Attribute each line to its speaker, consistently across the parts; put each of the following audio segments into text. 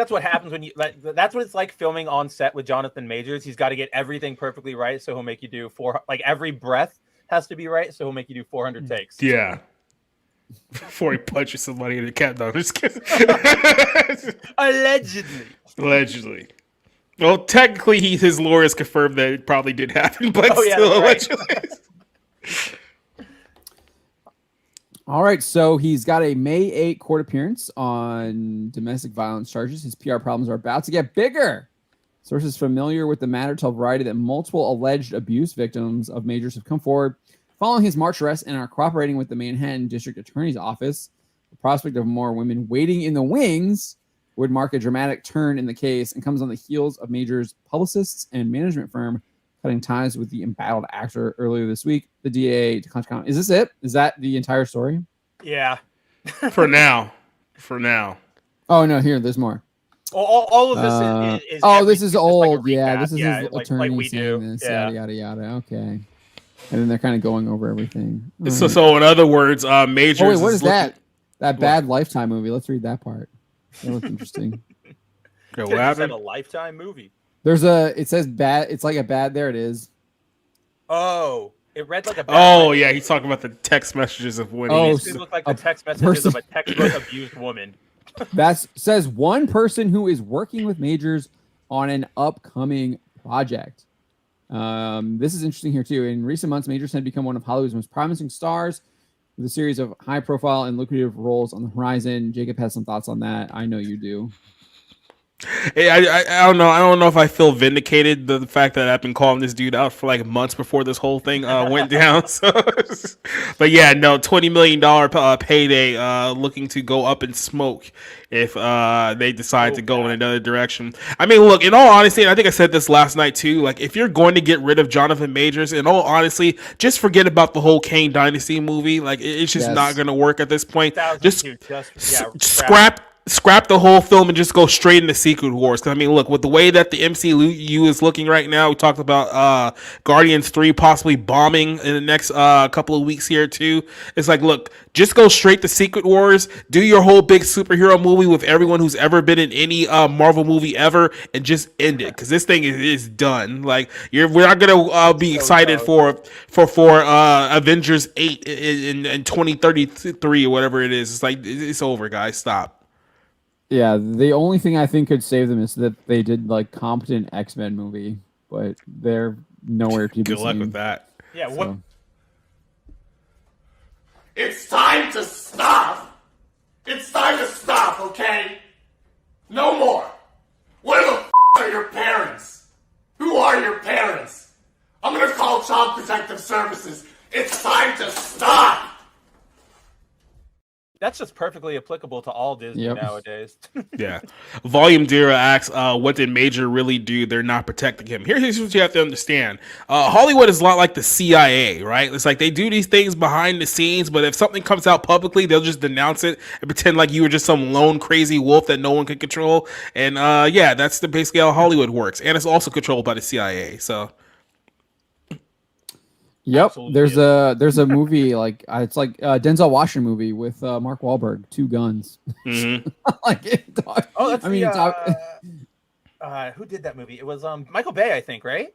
Speaker 1: that's what happens when you that's what it's like filming on set with Jonathan Majors. He's got to get everything perfectly right, so he'll make you do every breath has to be right, so he'll make you do 400 takes.
Speaker 2: Yeah. Before he punches somebody in the cat. No, just kidding. Allegedly. Well, technically, his lawyers confirmed that it probably did happen, but still allegedly.
Speaker 3: All right, so he's got a May 8 court appearance on domestic violence charges. His PR problems are about to get bigger. Sources familiar with the matter tell Variety that multiple alleged abuse victims of Majors have come forward following his March arrest and are cooperating with the Manhattan District Attorney's Office. The prospect of more women waiting in the wings would mark a dramatic turn in the case and comes on the heels of Majors' publicists and management firm cutting ties with the embattled actor earlier this week. The DA declined to comment. Is this it? Is that the entire story?
Speaker 1: Yeah.
Speaker 2: For now.
Speaker 3: Oh, no, here, there's more.
Speaker 1: All of this is
Speaker 3: this is old.
Speaker 1: Like
Speaker 3: yeah, this is his attorney
Speaker 1: like we
Speaker 3: saying
Speaker 1: do.
Speaker 3: this. Yada, yada, yada. Okay. And then they're kind of going over everything.
Speaker 2: So in other words, Majors.
Speaker 3: Oh, wait, what is that? That bad Lifetime movie. Let's read that part. That looks interesting.
Speaker 2: Okay, what happened?
Speaker 1: A Lifetime movie.
Speaker 3: It says bad. It's like a bad. There it is.
Speaker 1: Oh, it read like a bad.
Speaker 2: Oh, yeah. He's talking about the text messages of women.
Speaker 1: Oh, it looked like the text messages of a textbook abused woman.
Speaker 3: That says one person who is working with Majors on an upcoming project. This is interesting here, too. In recent months, Majors had become one of Hollywood's most promising stars with a series of high-profile and lucrative roles on the horizon. Jacob has some thoughts on that. I know you do.
Speaker 2: Hey, I don't know. I don't know if I feel vindicated the fact that I've been calling this dude out for like months before this whole thing went down. So, but yeah, no, $20 million payday looking to go up in smoke if they decide to go in another direction. I mean, look, in all honesty, and I think I said this last night too, like if you're going to get rid of Jonathan Majors, in all honesty, just forget about the whole Kang Dynasty movie. Like it's just not going to work at this point. Just scrap the whole film and just go straight into Secret Wars. Because I mean, look, with the way that the MCU is looking right now, we talked about Guardians 3 possibly bombing in the next couple of weeks here too. It's like, look, just go straight to Secret Wars, do your whole big superhero movie with everyone who's ever been in any Marvel movie ever, and just end it. Because this thing is done. Like we're not gonna be excited for Avengers 8 in 2033 or whatever it is. It's like it's over, guys. Stop.
Speaker 3: Yeah, the only thing I think could save them is that they did like competent X-Men movie, but they're nowhere to be seen.
Speaker 2: Good luck with that.
Speaker 1: Yeah, what?
Speaker 4: It's time to stop. It's time to stop, okay? No more. Where the are your parents? Who are your parents? I'm gonna call Child Protective Services. It's time to stop.
Speaker 1: That's just perfectly applicable to all Disney nowadays.
Speaker 2: Yeah. Volume Dira asks, what did Major really do? They're not protecting him. Here's what you have to understand. Hollywood is a lot like the CIA, right? It's like they do these things behind the scenes, but if something comes out publicly, they'll just denounce it and pretend like you were just some lone crazy wolf that no one can control. And that's basically how Hollywood works. And it's also controlled by the CIA, so...
Speaker 3: Yep,
Speaker 1: Absolutely.
Speaker 3: there's a movie like it's like a Denzel Washington movie with Mark Wahlberg, Two Guns.
Speaker 2: Mm-hmm.
Speaker 1: Who did that movie? It was Michael Bay, I think, right?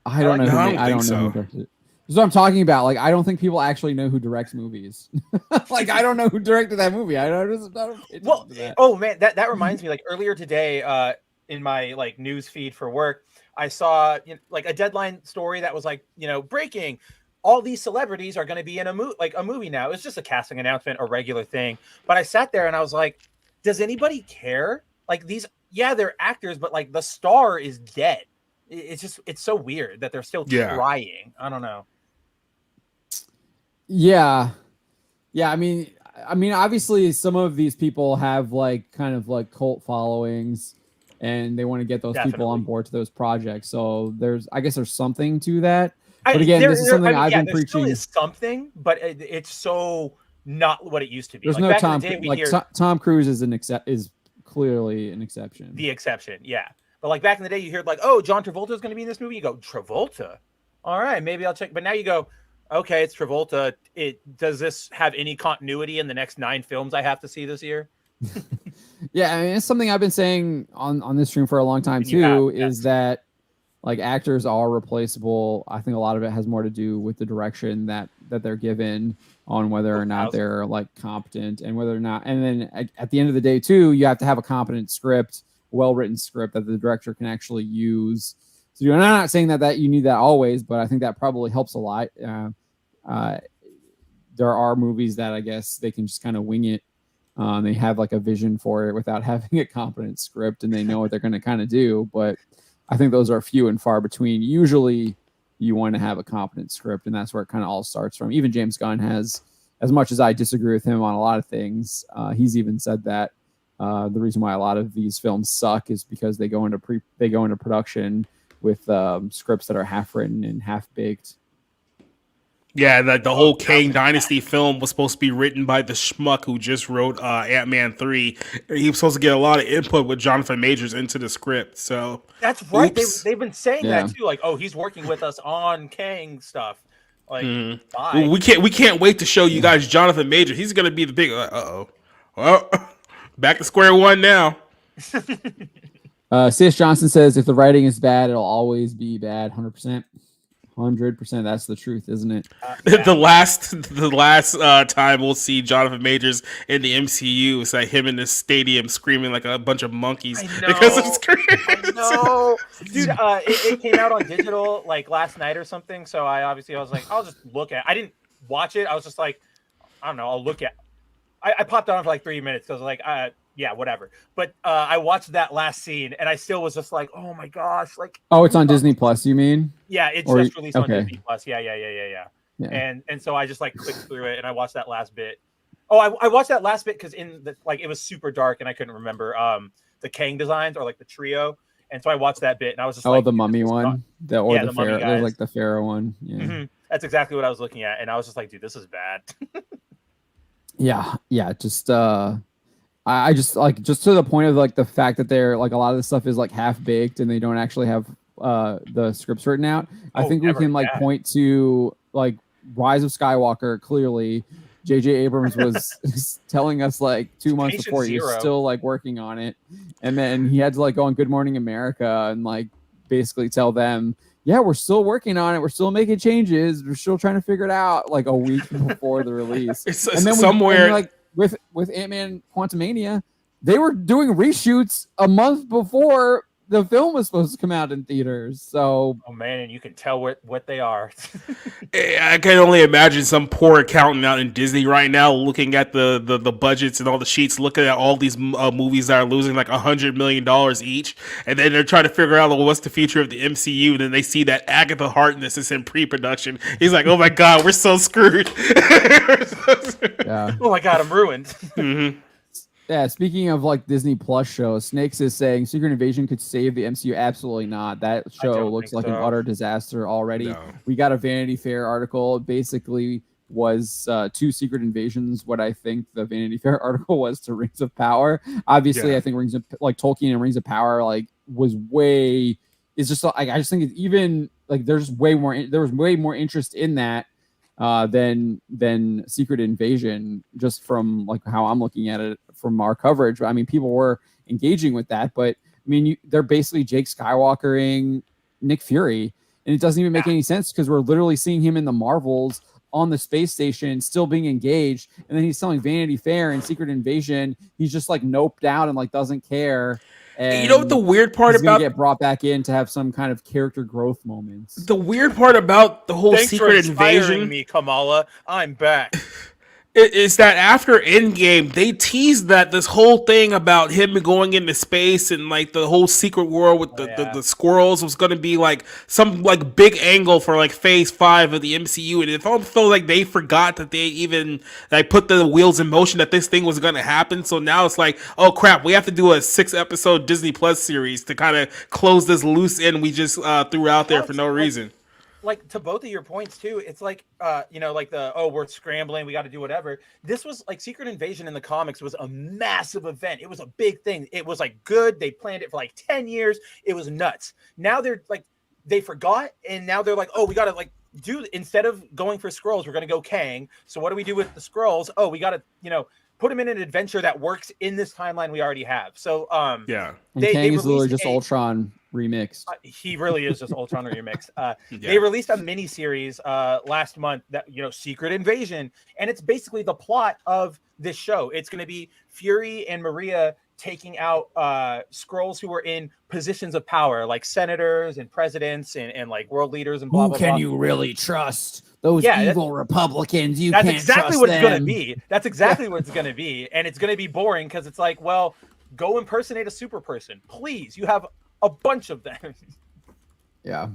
Speaker 3: I don't know.
Speaker 2: I don't
Speaker 3: know who directed it. This is what I'm talking about. Like, I don't think people actually know who directs movies. Like, I don't know who directed that movie. I don't.
Speaker 1: Oh man, that reminds me. Like earlier today, in my like news feed for work, I saw like a Deadline story that was like, breaking. All these celebrities are going to be in a movie now. It's just a casting announcement, a regular thing. But I sat there and I was like, does anybody care? Like they're actors, but like the star is dead. It's so weird that they're still trying. I don't know.
Speaker 3: Yeah. I mean, obviously some of these people have like kind of like cult followings. And they want to get those people on board to those projects. So I guess there's something to that. But again, this is something I've been preaching.
Speaker 1: There still is something, but it's so not what it used to be.
Speaker 3: There's no Tom. Tom Cruise is clearly an exception.
Speaker 1: The exception, yeah. But like back in the day, you heard like, oh, John Travolta is going to be in this movie. You go, Travolta? All right, maybe I'll check. But now you go, okay, it's Travolta. Does this have any continuity in the next 9 films I have to see this year?
Speaker 3: Yeah, I mean, it's something I've been saying on this stream for a long time
Speaker 1: And you have,
Speaker 3: too.
Speaker 1: yes.
Speaker 3: Is that like actors are replaceable? I think a lot of it has more to do with the direction that they're given on whether or not
Speaker 1: 1000.
Speaker 3: they're like competent and whether or not. And then at the end of the day, too, you have to have a competent script, well written script that the director can actually use. So I'm not saying that you need that always, but I think that probably helps a lot. There are movies that I guess they can just kind of wing it. They have like a vision for it without having a competent script, and they know what they're going to kind of do. But I think those are few and far between. Usually, you want to have a competent script, and that's where it kind of all starts from. Even James Gunn has, as much as I disagree with him on a lot of things, he's even said that the reason why a lot of these films suck is because they go into production with scripts that are half written and half baked.
Speaker 2: Yeah, the whole Kang Dynasty film was supposed to be written by the schmuck who just wrote Ant-Man 3. He was supposed to get a lot of input with Jonathan Majors into the script. So
Speaker 1: That's right.
Speaker 2: Oops.
Speaker 1: They've been saying
Speaker 3: Yeah.
Speaker 1: that too. Like, oh, he's working with us on Kang stuff. Like, bye.
Speaker 2: Well, we can't wait to show you guys Jonathan Majors. He's gonna be the big. Well, back to square one now.
Speaker 3: C.S. Johnson says if the writing is bad, it'll always be bad. 100%. 100%. That's the truth, isn't it?
Speaker 2: The last time we'll see Jonathan Majors in the MCU is like him in the stadium screaming like a bunch of monkeys because of screams.
Speaker 1: No, dude, it came out on digital like last night or something. So I was like, I'll just look at it. I didn't watch it. I was just like, I don't know. I'll look at. I popped on for like 3 minutes. So I was like, yeah, whatever. But I watched that last scene, and I still was just like, oh my gosh, like.
Speaker 3: Oh, it's on Disney Plus, you mean?
Speaker 1: Yeah, it's
Speaker 3: Or-
Speaker 1: just released on
Speaker 3: okay.
Speaker 1: Disney Plus. Yeah.
Speaker 3: Yeah.
Speaker 1: And so I just like clicked through it, and I watched that last bit. Oh, I watched that last bit because it was super dark, and I couldn't remember the Kang designs or like the trio. And so I watched that bit, and I was just
Speaker 3: the mummy one, the
Speaker 1: mummy
Speaker 3: pharaoh,
Speaker 1: guys.
Speaker 3: like the pharaoh one. Yeah.
Speaker 1: Mm-hmm. That's exactly what I was looking at, and I was just like, dude, this is bad.
Speaker 3: Yeah. Just I just like just to the point of like the fact that they're like a lot of this stuff is like half baked and they don't actually have the scripts written out. I think we can like point to like Rise of Skywalker. Clearly, J.J. Abrams was telling us like 2 months
Speaker 1: Patient
Speaker 3: before he was
Speaker 1: zero.
Speaker 3: still like working on it, and then he had to like go on Good Morning America and like basically tell them, yeah, we're still working on it, we're still making changes, we're still trying to figure it out, like a week before the release. And then
Speaker 2: somewhere
Speaker 3: like with Ant-Man Quantumania, they were doing reshoots a month before the film was supposed to come out in theaters. So,
Speaker 1: Oh man, and you can tell what they are.
Speaker 2: I can only imagine some poor accountant out in Disney right now looking at the budgets and all the sheets, looking at all these movies that are losing like $100 million each, and then they're trying to figure out what's the future of the MCU. And then they see that Agatha Harkness is in pre-production. He's like, "Oh my god, we're so screwed."
Speaker 3: yeah.
Speaker 1: Oh my god, I'm ruined.
Speaker 2: Mm-hmm.
Speaker 3: Yeah, speaking of like Disney Plus shows, Snakes is saying Secret Invasion could save the MCU. Absolutely not. That show
Speaker 1: don't
Speaker 3: looks
Speaker 1: think
Speaker 3: like an
Speaker 1: so.
Speaker 3: utter disaster already.
Speaker 2: No.
Speaker 3: We got a Vanity Fair article. It basically was 2 Secret Invasions, what I think the Vanity Fair article was to Rings of Power. Obviously,
Speaker 2: Yeah.
Speaker 3: I think Rings of like Tolkien and Rings of Power like was way. It's just like I just think it's even like there was way more interest in that than Secret Invasion, just from like how I'm looking at it from our coverage. I mean, people were engaging with that, but I mean, they're basically Jake Skywalkering Nick Fury, and it doesn't even make any sense because we're literally seeing him in the Marvels on the space station, still being engaged, and then he's selling Vanity Fair and Secret Invasion. He's just like noped out and like doesn't care. And
Speaker 2: You know what the weird part
Speaker 3: he's gonna
Speaker 2: about
Speaker 3: get brought back in to have some kind of character growth moments.
Speaker 2: the weird part about the whole
Speaker 1: Thanks for
Speaker 2: Secret
Speaker 1: inspiring
Speaker 2: Invasion
Speaker 1: me, Kamala. I'm back.
Speaker 2: is that after Endgame, they teased that this whole thing about him going into space and like the whole secret world with the squirrels was going to be like some like big angle for like phase 5 of the MCU. And it felt like they forgot that they even like put the wheels in motion that this thing was going to happen. So now it's like, oh crap, we have to do a 6-episode Disney Plus series to kind of close this loose end we just threw out there for no reason.
Speaker 1: Like to both of your points too, it's like like we're scrambling, we got to do whatever. This was like Secret Invasion in the comics was a massive event. It was a big thing. It was like good. They planned it for like 10 years. It was nuts. Now they're like they forgot, and now they're like, oh, we got to like do instead of going for Skrulls, we're gonna go Kang. So what do we do with the Skrulls? Oh, we got to put him in an adventure that works in this timeline we already have. So
Speaker 2: Yeah.
Speaker 3: And
Speaker 1: they
Speaker 3: Kang is literally
Speaker 1: released
Speaker 3: just Ultron remixed.
Speaker 1: he really is just Ultron remix.
Speaker 2: Yeah.
Speaker 1: They released a mini series last month that Secret Invasion, and it's basically the plot of this show. It's going to be Fury and Maria taking out Skrulls who were in positions of power, like senators and presidents and like world leaders and blah blah blah.
Speaker 3: you really trust? Those Republicans,
Speaker 1: that's exactly what it's going to be. That's exactly what it's going to be, and it's going to be boring because it's like, well, go impersonate a super person, please. You have a bunch of them.
Speaker 3: Yeah.